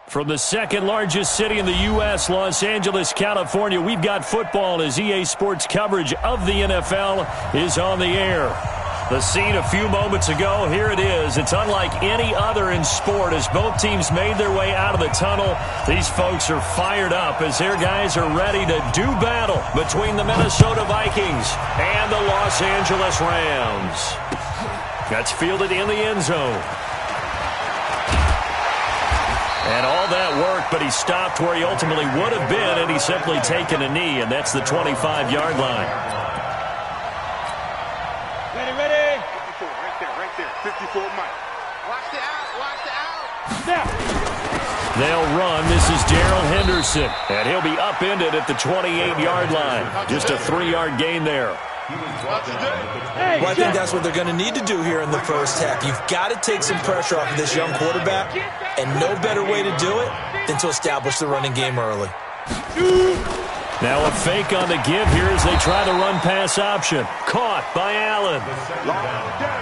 From the second largest city in the U.S., Los Angeles, California, we've got football as EA Sports coverage of the NFL is on the air. The scene a few moments ago, here it is. It's unlike any other in sport as both teams made their way out of the tunnel. These folks are fired up as their guys are ready to do battle between the Minnesota Vikings and the Los Angeles Rams. That's fielded in the end zone. And all that work, but he stopped where he ultimately would have been, and he's simply taken a knee, and that's the 25-yard line. Ready. 54, right there. 54, Mike. Watch the out. Snap. They'll run. This is Darrell Henderson, and he'll be upended at the 28-yard line. Just a 3-yard gain there. Well, I think that's what they're going to need to do here in the first half. You've got to take some pressure off of this young quarterback, and no better way to do it than to establish the running game early. Now a fake on the give here as they try the run-pass option. Caught by Allen.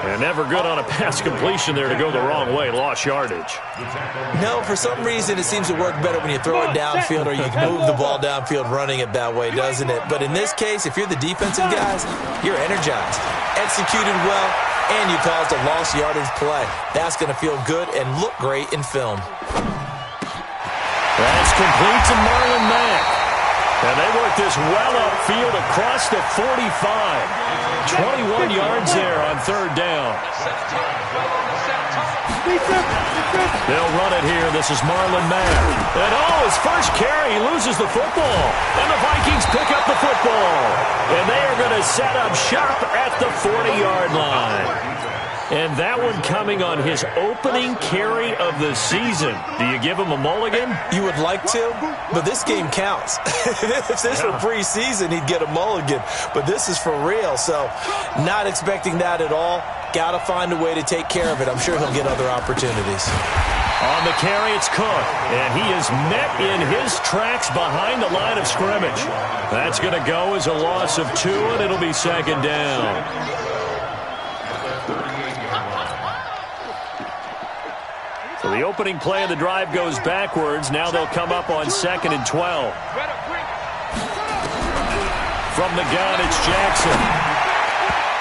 And never good on a pass completion there to go the wrong way. Lost yardage. No, for some reason it seems to work better when you throw it downfield or you can move the ball downfield running it that way, doesn't it? But in this case, if you're the defensive guys, you're energized, executed well, and you caused a lost yardage play. That's going to feel good and look great in film. That's complete to Marlon Mack. And they work this well upfield across the 45. 21 yards there on third down. They'll run it here. This is Marlon Mack. And his first carry, he loses the football. And the Vikings pick up the football. And they are going to set up shop at the 40-yard line. And that one coming on his opening carry of the season. Do you give him a mulligan? You would like to, but this game counts. If this were preseason, he'd get a mulligan. But this is for real, so not expecting that at all. Got to find a way to take care of it. I'm sure he'll get other opportunities. On the carry, it's Cook, and he is met in his tracks behind the line of scrimmage. That's going to go as a loss of 2, and it'll be second down. So the opening play of the drive goes backwards. Now they'll come up on 2nd and 12. From the gun, it's Jackson.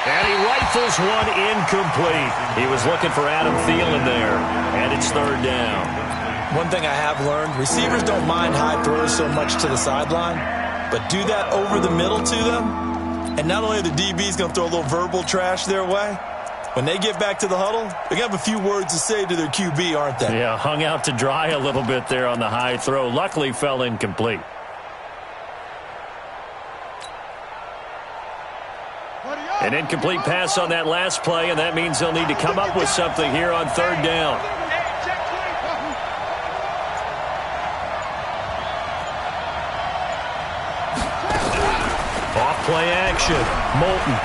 And he rifles one incomplete. He was looking for Adam Thielen there. And it's third down. One thing I have learned, receivers don't mind high throws so much to the sideline, but do that over the middle to them, and not only are the DBs going to throw a little verbal trash their way, when they get back to the huddle, they're going to have a few words to say to their QB, aren't they? Yeah, hung out to dry a little bit there on the high throw. Luckily fell incomplete. An incomplete pass on that last play, and that means they'll need to come up with something here on third down. Off-play action. Moulton.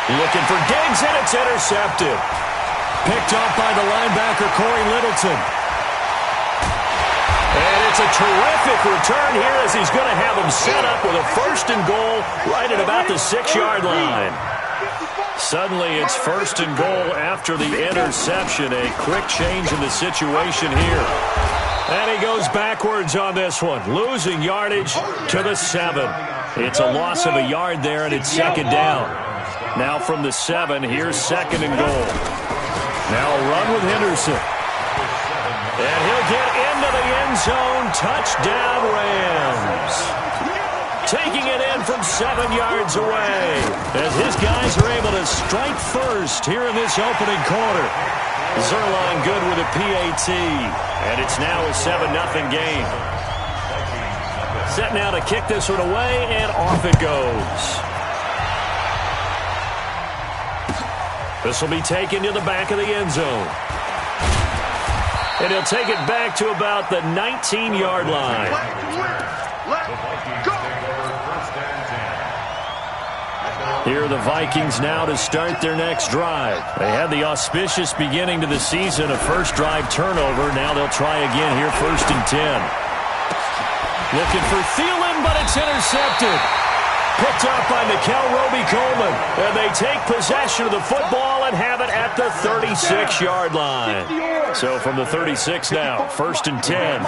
Looking for Diggs, and it's intercepted. Picked off by the linebacker, Corey Littleton. And it's a terrific return here as he's going to have him set up with a 1st and goal right at about the 6-yard line. Suddenly it's 1st and goal after the interception. A quick change in the situation here. And he goes backwards on this one, losing yardage to the 7. It's a loss of a yard there, and it's second down. Now from the 7, here's 2nd and goal. Now a run with Henderson. And he'll get into the end zone. Touchdown, Rams. Taking it in from 7 yards away as his guys are able to strike first here in this opening quarter. Zerline good with a PAT. And it's now a 7-0 game. Set now to kick this one away, and off it goes. This will be taken to the back of the end zone. And he'll take it back to about the 19-yard line. Here are the Vikings now to start their next drive. They had the auspicious beginning to the season, a first drive turnover. Now they'll try again here, 1st and 10. Looking for Thielen, but it's intercepted. Picked up by Mikel Roby-Coleman. And they take possession of the football and have it at the 36-yard line. So from the 36 now, 1st and 10.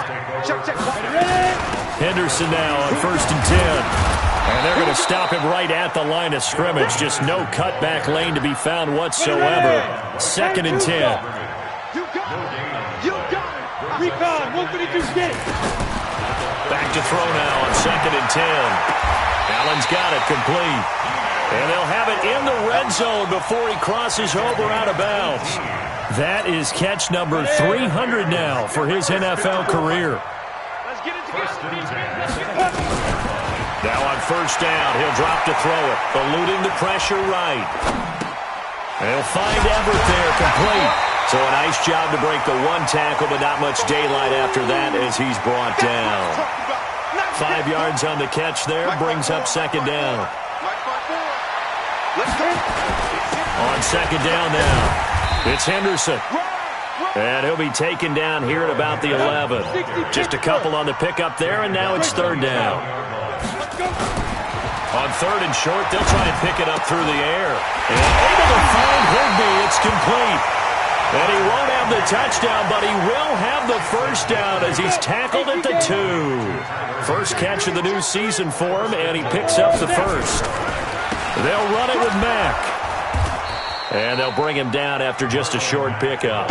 Henderson now on 1st and 10. And they're going to stop him right at the line of scrimmage. Just no cutback lane to be found whatsoever. 2nd and 10. You got it. Recon, 152 get it. Back to throw now on 2nd and 10. Allen's got it complete. And they'll have it in the red zone before he crosses over out of bounds. That is catch number 300 now for his NFL career. Let's get it together. Now on 1st down, he'll drop to throw it. Eluding the pressure right. They'll find Everett there, complete. So a nice job to break the one tackle, but not much daylight after that as he's brought down. 5 yards on the catch there, brings up 2nd down. On 2nd down now, it's Henderson. And he'll be taken down here at about the 11. Just a couple on the pickup there, and now it's 3rd down. On 3rd and short, they'll try and pick it up through the air. And able to find Higby. It's complete. And he won't have the touchdown, but he will have the 1st down as he's tackled at the 2. First catch of the new season for him, and he picks up the 1st. They'll run it with Mack. And they'll bring him down after just a short pickup.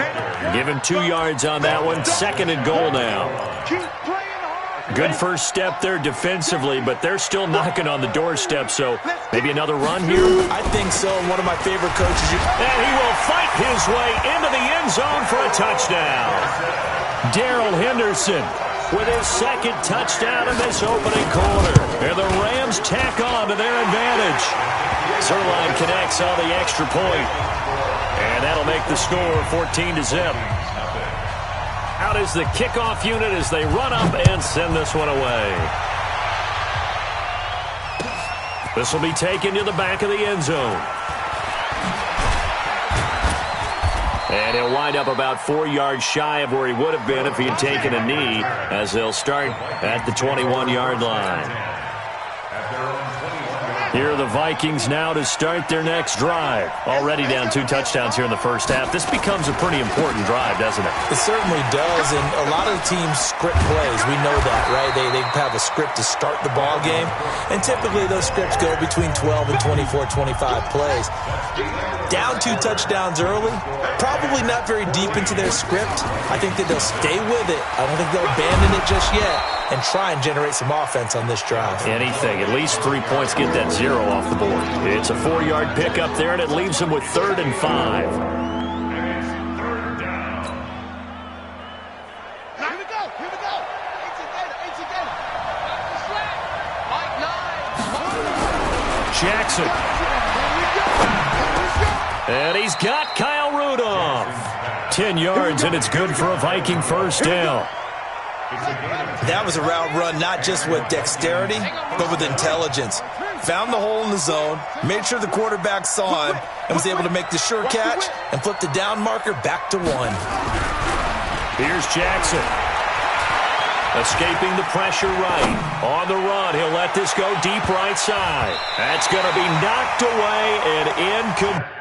Give him 2 yards on that one. 2nd and goal now. Good first step there defensively, but they're still knocking on the doorstep, so maybe another run here? I think so. One of my favorite coaches. And he will fight his way into the end zone for a touchdown. Darrell Henderson with his 2nd touchdown in this opening quarter. And the Rams tack on to their advantage. Zerline connects on the extra point. And that'll make the score 14-0. Out is the kickoff unit as they run up and send this one away. This will be taken to the back of the end zone. And he'll wind up about 4 yards shy of where he would have been if he had taken a knee, as they'll start at the 21-yard line. Here are the Vikings now to start their next drive. Already down 2 touchdowns here in the first half. This becomes a pretty important drive, doesn't it? It certainly does, and a lot of the teams script plays. We know that, right? They have a script to start the ball game, and typically those scripts go between 12 and 24, 25 plays. Down 2 touchdowns early, probably not very deep into their script. I think that they'll stay with it. I don't think they'll abandon it just yet and try and generate some offense on this drive. Anything. At least 3 points, get that 0 off the board. It's a 4-yard pickup there, and it leaves them with 3rd and 5. Here we go. Jackson. And he's got Kyle Rudolph. 10 yards, and it's good for a Viking 1st down. That was a route run not just with dexterity, but with intelligence. Found the hole in the zone, made sure the quarterback saw him, and was able to make the sure catch and flip the down marker back to 1. Here's Jackson. Escaping the pressure right. On the run, he'll let this go deep right side. That's going to be knocked away and incomplete.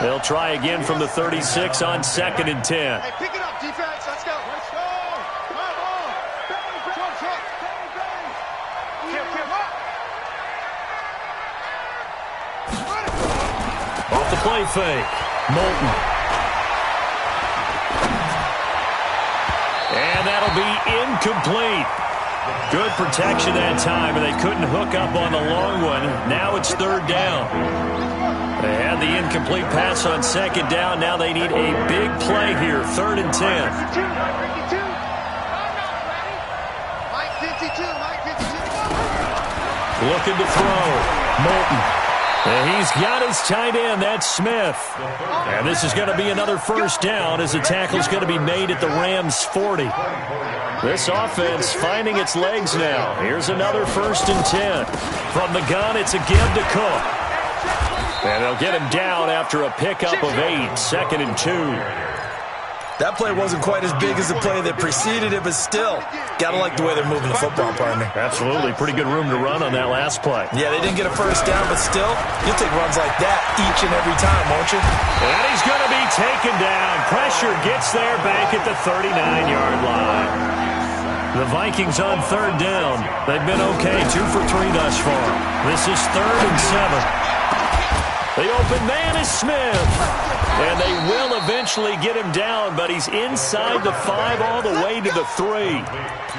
They'll try again from the 36 on 2nd and 10. Hey, pick it up, defense. Let's go. Let's go. Come on. Off the play fake. Moulton. And that'll be incomplete. Good protection that time, and they couldn't hook up on the long one. Now it's 3rd down. They had the incomplete pass on 2nd down. Now they need a big play here, 3rd and 10. Looking to throw. Moulton. And he's got his tight end, that's Smith. And this is going to be another first down as the tackle's going to be made at the Rams' 40. This offense finding its legs now. Here's another 1st and 10. From the gun, it's a give to Cook. And they'll get him down after a pickup of 8, 2nd and 2. That play wasn't quite as big as the play that preceded it, but still, got to like the way they're moving the football, partner. Absolutely. Pretty good room to run on that last play. Yeah, they didn't get a first down, but still, you'll take runs like that each and every time, won't you? And he's going to be taken down. Pressure gets there back at the 39-yard line. The Vikings on 3rd down. They've been okay, 2 for 3 thus far. This is 3rd and 7. The open man is Smith. And they will eventually get him down, but he's inside the 5 all the way to the 3.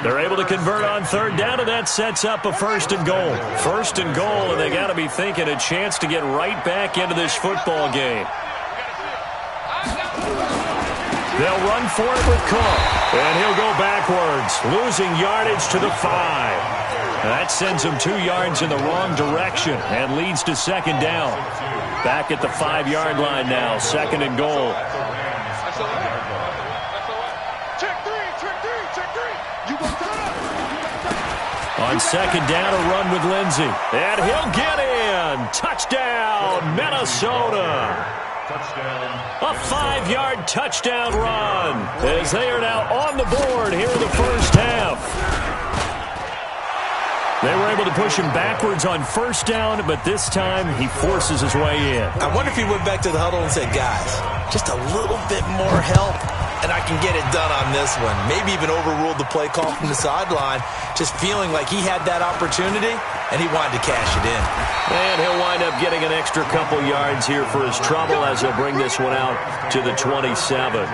They're able to convert on 3rd down, and that sets up a 1st and goal. 1st and goal, and they got to be thinking a chance to get right back into this football game. They'll run for it with Cook, and he'll go backwards, losing yardage to the 5. That sends him 2 yards in the wrong direction and leads to 2nd down. Back at the 5-yard line now, 2nd and goal. On 2nd down, a run with Lindsey. And he'll get in. Touchdown, Minnesota. A 5-yard touchdown run as they are now on the board here in the first half. They were able to push him backwards on 1st down, but this time he forces his way in. I wonder if he went back to the huddle and said, guys, just a little bit more help, and I can get it done on this one. Maybe even overruled the play call from the sideline, just feeling like he had that opportunity, and he wanted to cash it in. And he'll wind up getting an extra couple yards here for his trouble as he'll bring this one out to the 27.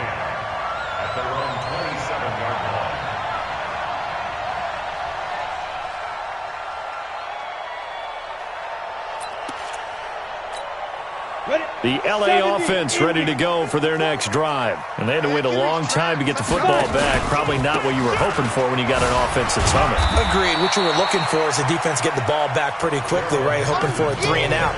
The L.A. offense ready to go for their next drive. And they had to wait a long time to get the football back. Probably not what you were hoping for when you got an offense that's humming. Agreed. What you were looking for is the defense get the ball back pretty quickly, right? Hoping for a 3 and out.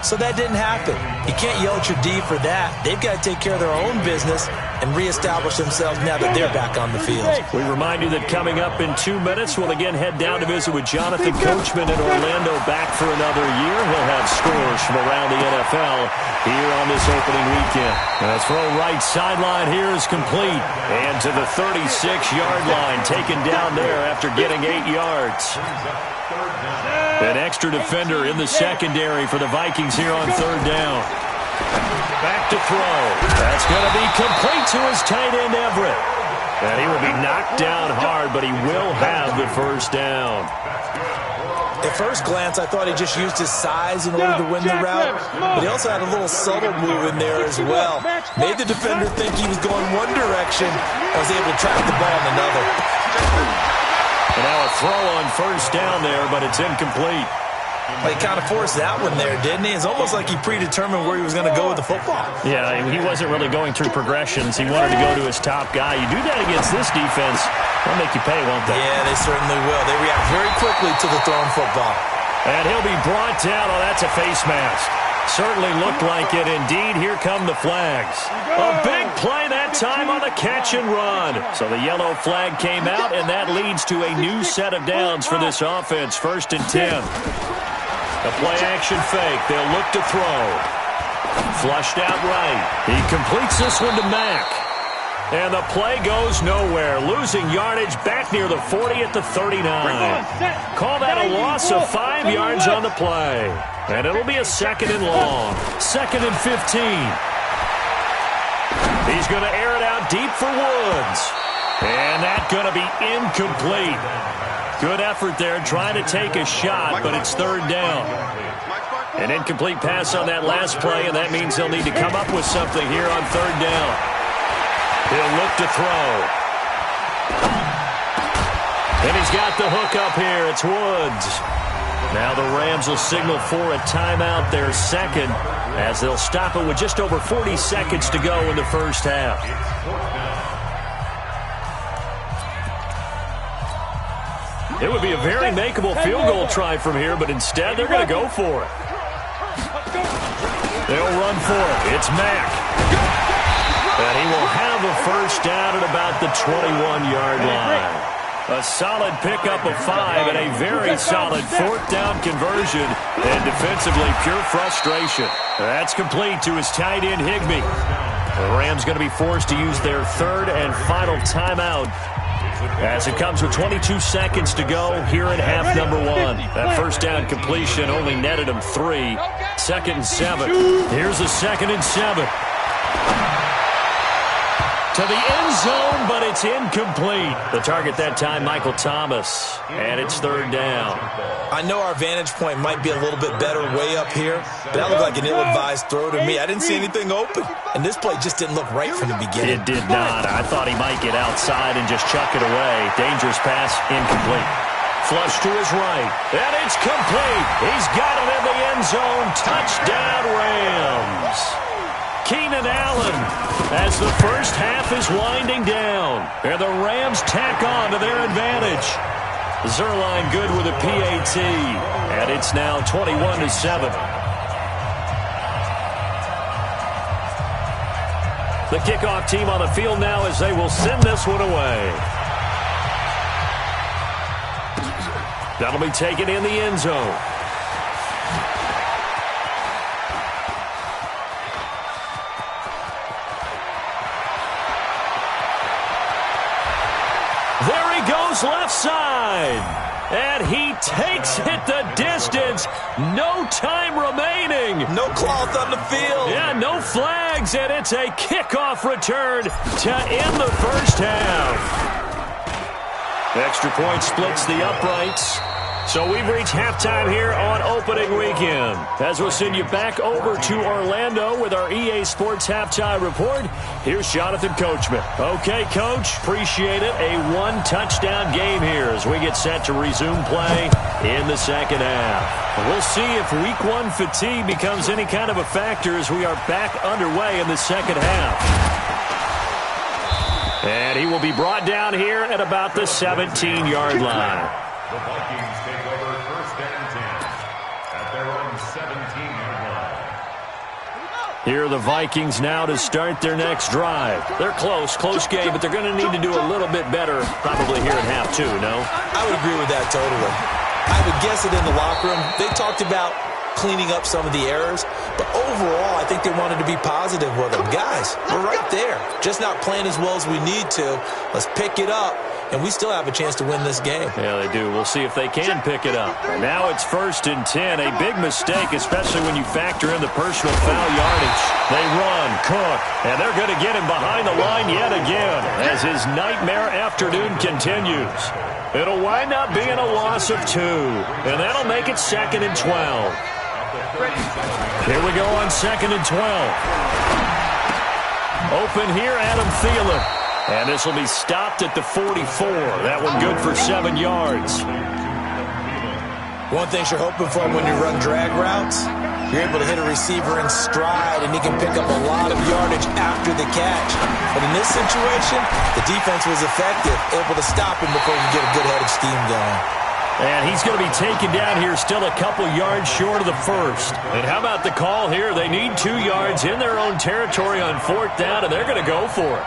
So that didn't happen. You can't yell at your D for that. They've got to take care of their own business and reestablish themselves now that they're back on the field. We remind you that coming up in 2 minutes, we'll again head down to visit with Jonathan Coachman in Orlando, back for another year. He'll have scores from around the NFL here on this opening weekend. The throw right sideline here is complete. And to the 36-yard line, taken down there after getting 8 yards. An extra defender in the secondary for the Vikings here on 3rd down. Back to throw. That's going to be complete to his tight end, Everett. And he will be knocked down hard, but he will have the 1st down. At first glance, I thought he just used his size in order to win the route, but he also had a little subtle move in there as well. Made the defender think he was going one direction and was able to track the ball in another. And now a throw on 1st down there, but it's incomplete. Well, he kind of forced that one there, didn't he? It's almost like he predetermined where he was going to go with the football. Yeah, he wasn't really going through progressions. He wanted to go to his top guy. You do that against this defense, they'll make you pay, won't they? Yeah, they certainly will. They react very quickly to the thrown football. And he'll be brought down. Oh, that's a face mask. Certainly looked like it. Indeed, here come the flags. A big play that time on the catch and run. So the yellow flag came out, and that leads to a new set of downs for this offense. 1st and 10. A play-action fake. They'll look to throw. Flushed out right. He completes this one to Mack. And the play goes nowhere. Losing yardage back near the 40 at the 39. Call that a loss of 5 yards on the play. And it'll be a 2nd and long. 2nd and 15. He's going to air it out deep for Woods. And that's going to be incomplete. Good effort there trying to take a shot, but it's 3rd down. An incomplete pass on that last play, and that means they'll need to come up with something here on 3rd down. He'll look to throw. And he's got the hook up here. It's Woods. Now the Rams will signal for a timeout, their 2nd, as they'll stop it with just over 40 seconds to go in the first half. It would be a very makeable field goal try from here, but instead they're going to go for it. They'll run for it. It's Mack. And he will have a first down at about the 21-yard line. A solid pickup of 5 and a very solid fourth down conversion. And defensively, pure frustration. That's complete to his tight end, Higbee. The Rams going to be forced to use their third and final timeout as it comes with 22 seconds to go here in half number 1. That first down completion only netted him 3. 2nd and 7. Here's a 2nd and 7. To the end zone, but it's incomplete. The target that time, Michael Thomas. And it's 3rd down. I know our vantage point might be a little bit better way up here, but that looked like an ill-advised throw to me. I didn't see anything open. And this play just didn't look right from the beginning. It did not. I thought he might get outside and just chuck it away. Dangerous pass, incomplete. Flush to his right. And it's complete. He's got it in the end zone. Touchdown, Rams. Keenan Allen as the first half is winding down. And the Rams tack on to their advantage. Zerline good with a PAT. And it's now 21-7. The kickoff team on the field now as they will send this one away. That'll be taken in the end zone. There he goes left side. And he takes it the distance. No time remaining. No cloth on the field. Yeah, no flags, and it's a kickoff return to end the first half. Extra point splits the uprights. So we've reached halftime here on opening weekend. As we'll send you back over to Orlando with our EA Sports Halftime Report, here's Jonathan Coachman. Okay, Coach, appreciate it. A one-touchdown game here as we get set to resume play in the second half. We'll see if Week 1 fatigue becomes any kind of a factor as we are back underway in the second half. And he will be brought down here at about the 17-yard line. The Vikings take over 1st and 10 at their own 17-yard line. Here are the Vikings now to start their next drive. They're close game, but they're going to need to do a little bit better probably here in half 2, no? I would agree with that totally. I would guess it in the locker room. They talked about cleaning up some of the errors, but overall, I think they wanted to be positive with them. Guys, we're right there. Just not playing as well as we need to. Let's pick it up. And we still have a chance to win this game. Yeah, they do. We'll see if they can pick it up. And now it's 1st and 10. A big mistake, especially when you factor in the personal foul yardage. They run, Cook, and they're going to get him behind the line yet again as his nightmare afternoon continues. It'll wind up being a loss of 2, and that'll make it 2nd and 12. Here we go on 2nd and 12. Open here, Adam Thielen. And this will be stopped at the 44. That one good for 7 yards. One thing you're hoping for when you run drag routes, you're able to hit a receiver in stride, and he can pick up a lot of yardage after the catch. But in this situation, the defense was effective, able to stop him before he could get a good head of steam going. And he's going to be taken down here still a couple yards short of the first. And how about the call here? They need 2 yards in their own territory on 4th down, and they're going to go for it.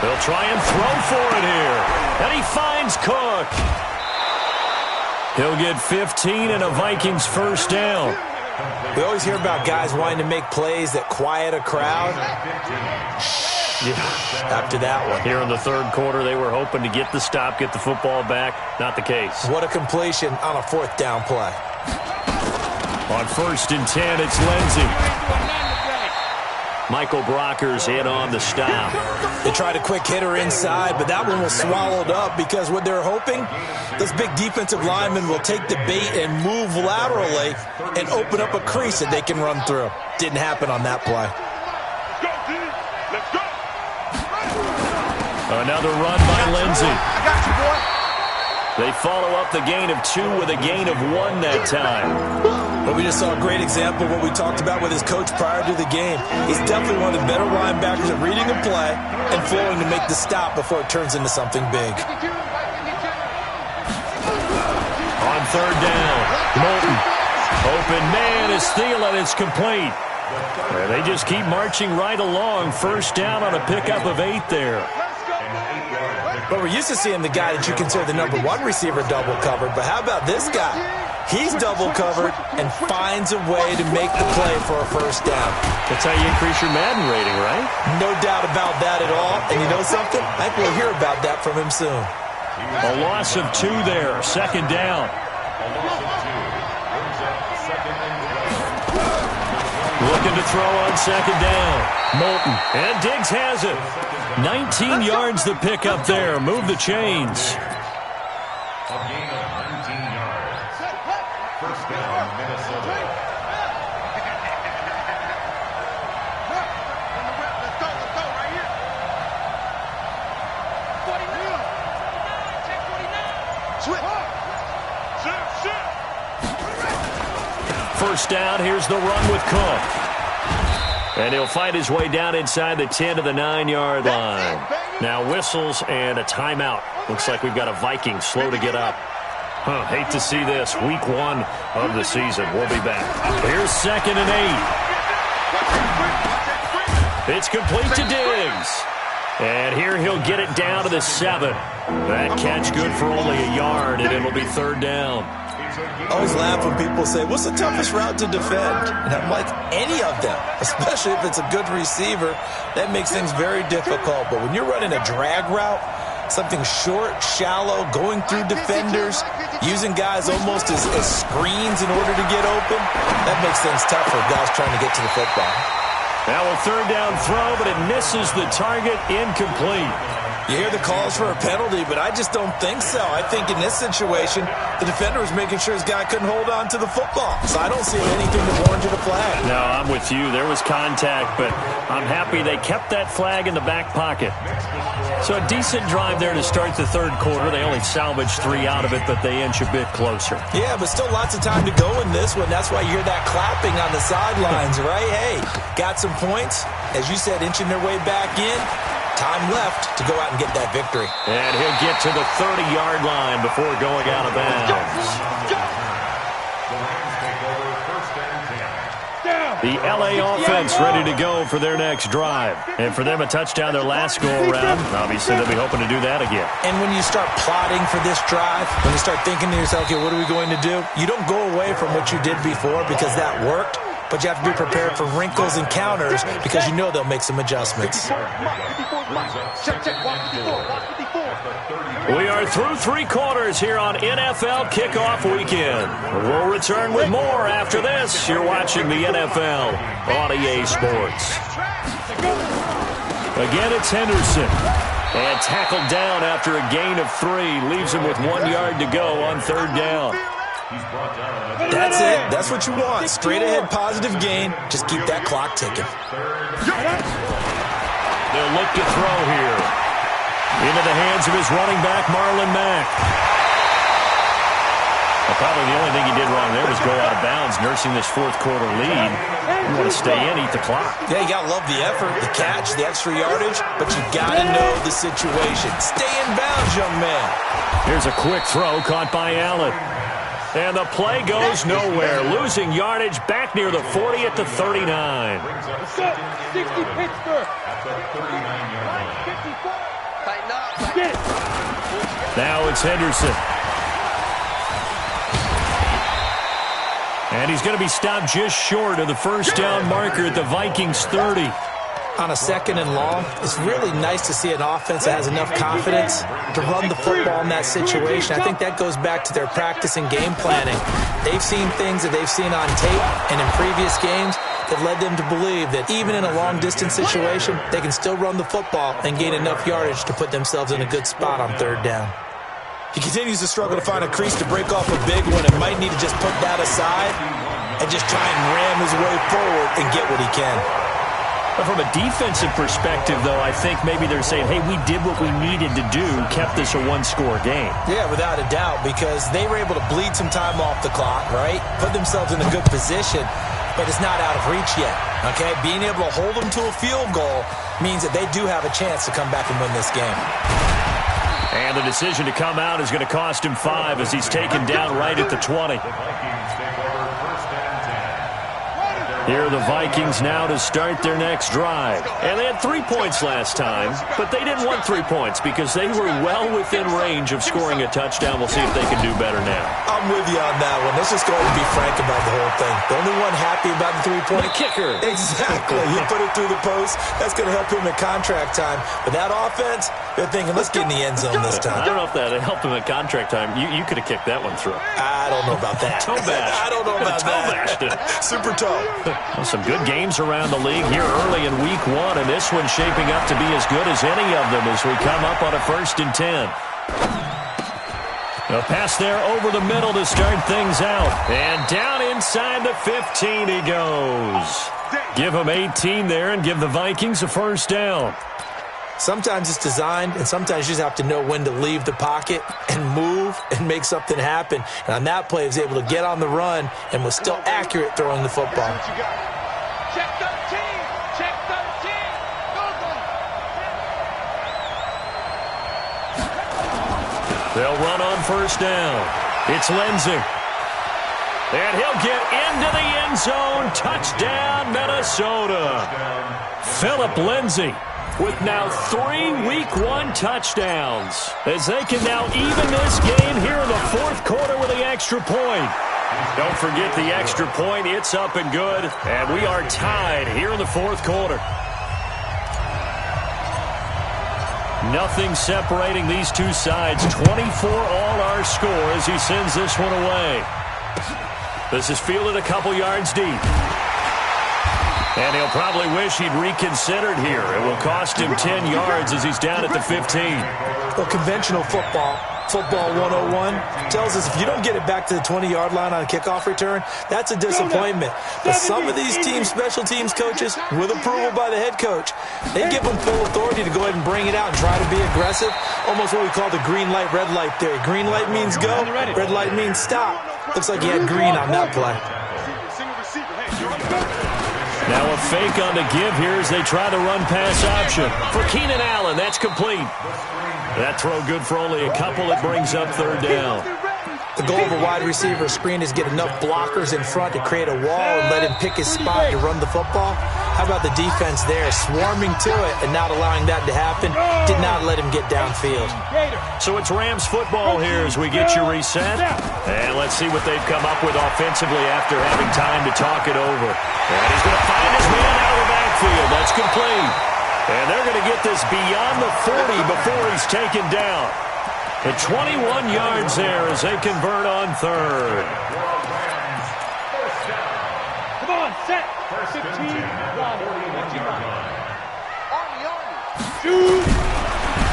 They'll try and throw for it here. And he finds Cook. He'll get 15 and a Vikings first down. We always hear about guys wanting to make plays that quiet a crowd. Yeah, after that one. Here in the 3rd quarter, they were hoping to get the stop, get the football back. Not the case. What a completion on a 4th down play. On 1st and 10, it's Lindsey. Michael Brockers in on the stop. They tried a quick hitter inside, but that one was swallowed up because what they're hoping, those big defensive linemen will take the bait and move laterally and open up a crease that they can run through. Didn't happen on that play. Let's go. Another run by Lindsey. I got you, boy. They follow up the gain of 2 with a gain of 1 that time. But we just saw a great example of what we talked about with his coach prior to the game. He's definitely one of the better linebackers at reading a play and flowing to make the stop before it turns into something big. On 3rd down. Moulton. Open man is Thielen. It's complete. And they just keep marching right along. First down on a pickup of 8 there. But we're used to seeing the guy that you consider the number 1 receiver double covered. But how about this guy? He's double covered and finds a way to make the play for a first down. That's how you increase your Madden rating, right? No doubt about that at all. And you know something? I think we'll hear about that from him soon. A loss of 2 there. Second down. Looking to throw on second down. Moulton. And Diggs has it. 19 yards the pick up there. Move the chains. A gain of 19 yards. First down, Minnesota. Let's go right here. 49. First down, here's the run with Cook. And he'll fight his way down inside the 10 to the 9-yard line. Now whistles and a timeout. Looks like we've got a Vikings slow to get up. Hate to see this. Week 1 of the season. We'll be back. Here's 2nd and 8. It's complete to Diggs. And here he'll get it down to the 7. That catch good for only a yard, and it'll be third down. I always laugh when people say, what's the toughest route to defend? And I'm like, any of them, especially if it's a good receiver. That makes things very difficult. But when you're running a drag route, something short, shallow, going through defenders, using guys almost as screens in order to get open, that makes things tough for guys trying to get to the football. Now a third down throw, but it misses the target, incomplete. You hear the calls for a penalty, but I just don't think so. I think in this situation, the defender was making sure his guy couldn't hold on to the football. So I don't see anything that warranted a flag. No, I'm with you. There was contact, but I'm happy they kept that flag in the back pocket. So a decent drive there to start the third quarter. They only salvaged 3 out of it, but they inch a bit closer. Yeah, but still lots of time to go in this one. That's why you hear that clapping on the sidelines, right? Hey, got some points. As you said, inching their way back in. Time left to go out and get that victory. And he'll get to the 30-yard line before going out of bounds. The L.A. offense ready to go for their next drive. And for them, a touchdown their last go-around. Obviously, they'll be hoping to do that again. And when you start plotting for this drive, when you start thinking to yourself, okay, what are we going to do? You don't go away from what you did before because that worked. But you have to be prepared for wrinkles and counters because you know they'll make some adjustments. We are through 3 quarters here on NFL Kickoff Weekend. We'll return with more after this. You're watching the NFL on EA Sports. Again, it's Henderson. And tackled down after a gain of 3. Leaves him with 1 yard to go on third down. That's it. That's what you want. Straight ahead positive gain. Just keep that clock ticking. They'll look to throw here. Into the hands of his running back, Marlon Mack. Well, probably the only thing he did wrong there was go out of bounds, nursing this fourth quarter lead. You want to stay in, eat the clock. Yeah, you got to love the effort, the catch, the extra yardage, but you got to know the situation. Stay in bounds, young man. Here's a quick throw caught by Allen. And the play goes nowhere. Losing yardage back near the 40 at the 39. 60 Pittsburgh. Now it's Henderson. And he's going to be stopped just short of the first down marker at the Vikings 30. On a 2nd and long, it's really nice to see an offense that has enough confidence to run the football in that situation. I think that goes back to their practice and game planning. They've seen things that they've seen on tape and in previous games that led them to believe that even in a long-distance situation, they can still run the football and gain enough yardage to put themselves in a good spot on third down. He continues to struggle to find a crease to break off a big one and might need to just put that aside and just try and ram his way forward and get what he can. But from a defensive perspective, though, I think maybe they're saying, hey, we did what we needed to do, kept this a one-score game. Yeah, without a doubt, because they were able to bleed some time off the clock, right? Put themselves in a good position, but it's not out of reach yet, okay? Being able to hold them to a field goal means that they do have a chance to come back and win this game. And the decision to come out is going to cost him 5 as he's taken down right at the 20. Here are the Vikings now to start their next drive. And they had 3 points last time, but they didn't want 3 points because they were well within range of scoring a touchdown. We'll see if they can do better now. I'm with you on that one. Let's just go ahead and be frank about the whole thing. The only one happy about the 3-point kicker. Exactly. He put it through the post. That's going to help him at contract time. But that offense, they're thinking, let's get in the end zone this time. I don't know if that helped him at contract time. You could have kicked that one through. I don't know about that. Toe bash. I don't know about toe bashed it. Super toe. Well, some good games around the league here early in week 1, and this one's shaping up to be as good as any of them as we come up on a 1st and 10. A pass there over the middle to start things out. And down inside the 15 he goes. Give him 18 there and give the Vikings a 1st down. Sometimes it's designed, and sometimes you just have to know when to leave the pocket and move and make something happen. And on that play, he was able to get on the run and was still accurate throwing the football. Check 13. Check 13. They'll run on 1st down. It's Lindsey. And he'll get into the end zone. Touchdown, Minnesota. Phillip Lindsey with now 3 Week 1 touchdowns as they can now even this game here in the 4th quarter with the extra point. Don't forget the extra point. It's up and good. And we are tied here in the 4th quarter. Nothing separating these two sides. 24 all our score as he sends this one away. This is fielded a couple yards deep. And he'll probably wish he'd reconsidered here. It will cost him 10 yards as he's down at the 15. Well, conventional football 101, tells us if you don't get it back to the 20-yard line on a kickoff return, that's a disappointment. But some of these teams, special teams coaches, with approval by the head coach, they give them full authority to go ahead and bring it out and try to be aggressive, almost what we call the green light, red light theory. Green light means go, red light means stop. Looks like he had green on that play. Now a fake on the give here as they try the run-pass option. For Keenan Allen, that's complete. That throw good for only a couple. It brings up 3rd down. The goal of a wide receiver screen is get enough blockers in front to create a wall and let him pick his spot to run the football. How about the defense there, swarming to it and not allowing that to happen? Did not let him get downfield. So it's Rams football here as we get you reset. And let's see what they've come up with offensively after having time to talk it over. And he's going to find his man out of the backfield. That's complete. And they're going to get this beyond the 40 before he's taken down. At 21 yards there as they convert on 3rd. Come on, set. 15, 1,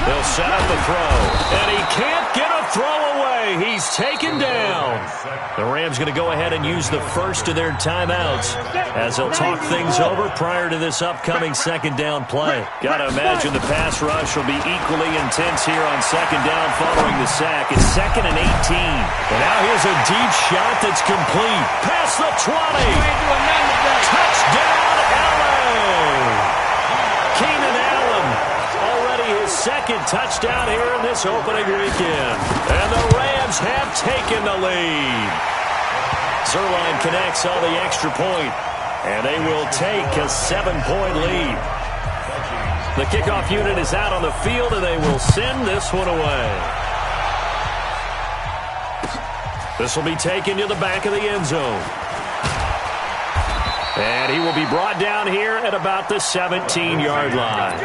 They'll set up a throw. And he can't get a throw away. He's taken down. The Rams going to go ahead and use the first of their timeouts as they'll talk things over prior to this upcoming 2nd down play. Got to imagine the pass rush will be equally intense here on 2nd down following the sack. It's 2nd and 18. And now here's a deep shot that's complete. Past the 20. Touchdown, Allen. Keenan Allen. Already his 2nd touchdown here in this opening weekend. And the Rams have taken the lead. Zerline connects on the extra point, and they will take a 7-point lead. The kickoff unit is out on the field, and they will send this one away. This will be taken to the back of the end zone. And he will be brought down here at about the 17-yard line.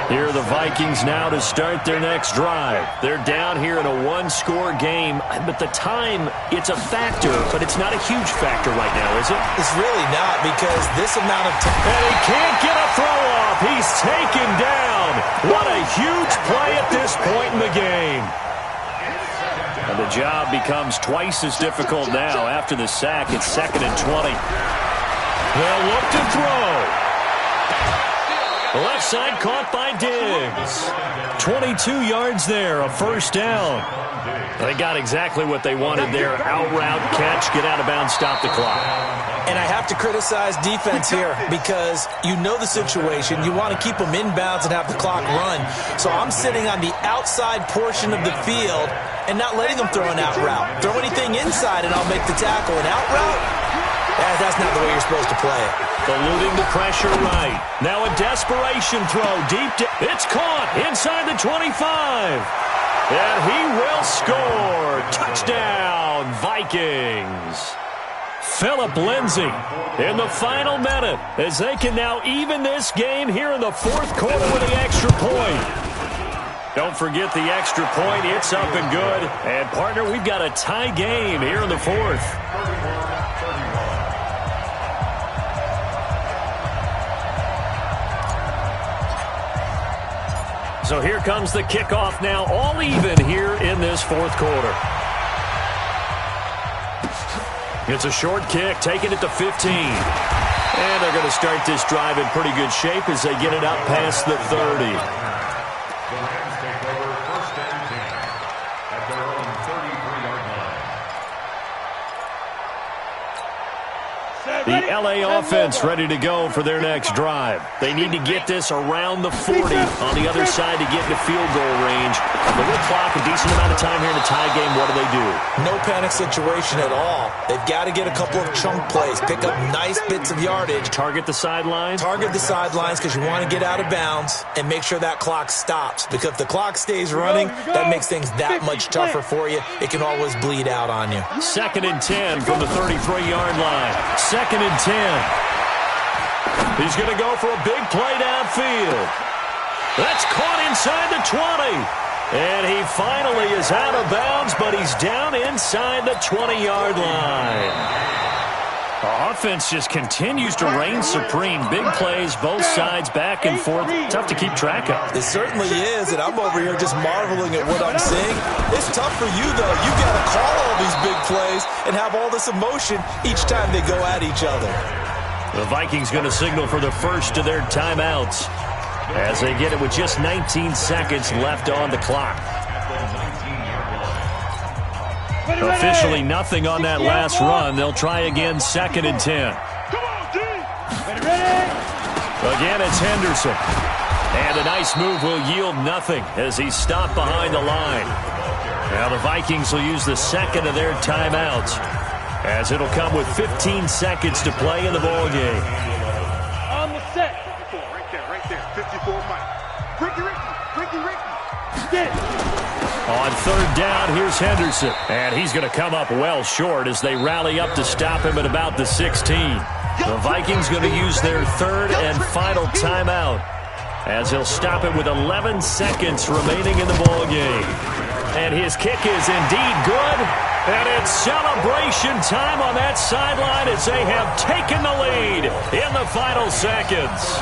Here are the Vikings now to start their next drive. They're down here in a 1-score game, but the time, it's a factor, but it's not a huge factor right now, is it? It's really not, because this amount of time... And he can't get a throw off. He's taken down. What a huge play at this point in the game. And the job becomes twice as difficult now after the sack. It's 2nd and 20. They'll look to throw. Left side caught by Diggs. 22 yards there, a first down. They got exactly what they wanted there. Out route, catch, get out of bounds, stop the clock. And I have to criticize defense here because you know the situation. You want to keep them inbounds and have the clock run. So I'm sitting on the outside portion of the field and not letting them throw an out route. Throw anything inside and I'll make the tackle. An out route? That's not the way you're supposed to play it. Eluding the pressure right. Now a desperation throw deep. It's caught inside the 25. And he will score. Touchdown, Vikings. Phillip Lindsay in the final minute as they can now even this game here in the fourth quarter with the extra point. Don't forget the extra point. It's up and good. And, partner, we've got a tie game here in the fourth. So here comes the kickoff now, all even here in this fourth quarter. It's a short kick, taking it to 15. And they're going to start this drive in pretty good shape as they get it up past the 30. The Rams take over first and 10 at their own 33-yard line. The L.A. offense ready to go for their next drive. They need to get this around the 40 on the other side to get into field goal range. A little clock, a decent amount of time here in the tie game. What do? No panic situation at all. They've got to get a couple of chunk plays, pick up nice bits of yardage. Target the sidelines? Target the sidelines because you want to get out of bounds and make sure that clock stops. Because if the clock stays running, that makes things that much tougher for you. It can always bleed out on you. 2nd and 10 from the 33-yard line. 2nd and 10. He's going to go for a big play downfield. That's caught inside the 20. And he finally is out of bounds, but he's down inside the 20-yard line. The offense just continues to reign supreme. Big plays, both sides, back and forth. Tough to keep track of. It certainly is, and I'm over here just marveling at what I'm seeing. It's tough for you, though. You've got to call all these big plays and have all this emotion each time they go at each other. The Vikings going to signal for the first of their timeouts as they get it with just 19 seconds left on the clock. Officially nothing on that last run. They'll try again, 2nd and 10. Again, it's Henderson. And a nice move will yield nothing as he's stopped behind the line. Now the Vikings will use the second of their timeouts as it'll come with 15 seconds to play in the ballgame. On the set. 54, right there. 54, Mike. Ricky. Get it. On 3rd down, here's Henderson. And he's going to come up well short as they rally up to stop him at about the 16. The Vikings going to use their 3rd and final timeout as he'll stop it with 11 seconds remaining in the ballgame. And his kick is indeed good. And it's celebration time on that sideline as they have taken the lead in the final seconds.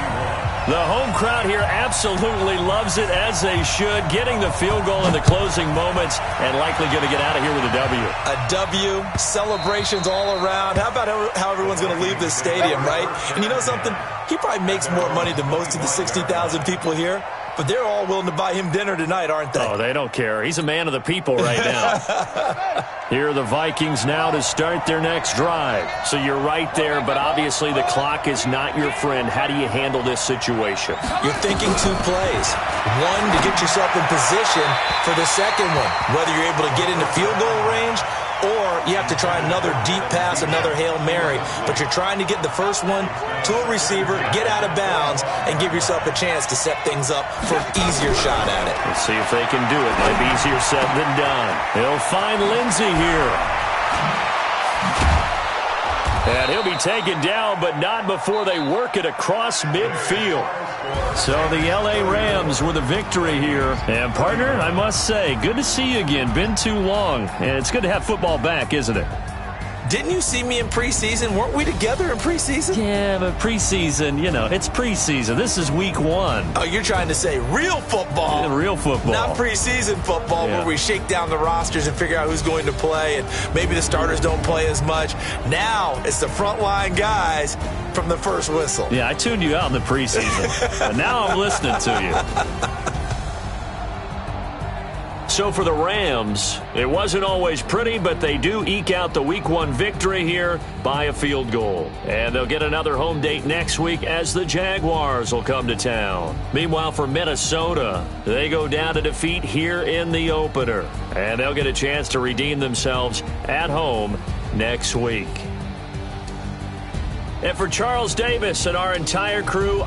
The home crowd here absolutely loves it, as they should, getting the field goal in the closing moments and likely going to get out of here with a W. A W, celebrations all around. How about how everyone's going to leave this stadium, right? And you know something? He probably makes more money than most of the 60,000 people here, but they're all willing to buy him dinner tonight, aren't they? Oh, they don't care. He's a man of the people right now. Here are the Vikings now to start their next drive. So you're right there, but obviously the clock is not your friend. How do you handle this situation? You're thinking 2 plays. One, to get yourself in position for the second one, whether you're able to get into field goal range or you have to try another deep pass, another Hail Mary. But you're trying to get the first one to a receiver, get out of bounds, and give yourself a chance to set things up for an easier shot at it. Let's see if they can do it. Might be easier said than done. He'll find Lindsay here. And he'll be taken down, but not before they work it across midfield. So the L.A. Rams with a victory here. And, partner, I must say, good to see you again. Been too long. And it's good to have football back, isn't it? Didn't you see me in preseason? Weren't we together in preseason? Yeah, but preseason, it's preseason. This is week 1. Oh, you're trying to say real football. Yeah, real football. Not preseason football where we shake down the rosters and figure out who's going to play, and maybe the starters don't play as much. Now it's the frontline guys from the first whistle. Yeah, I tuned you out in the preseason, and now I'm listening to you. So for the Rams, it wasn't always pretty, but they do eke out the Week 1 victory here by a field goal. And they'll get another home date next week as the Jaguars will come to town. Meanwhile, for Minnesota, they go down to defeat here in the opener. And they'll get a chance to redeem themselves at home next week. And for Charles Davis and our entire crew,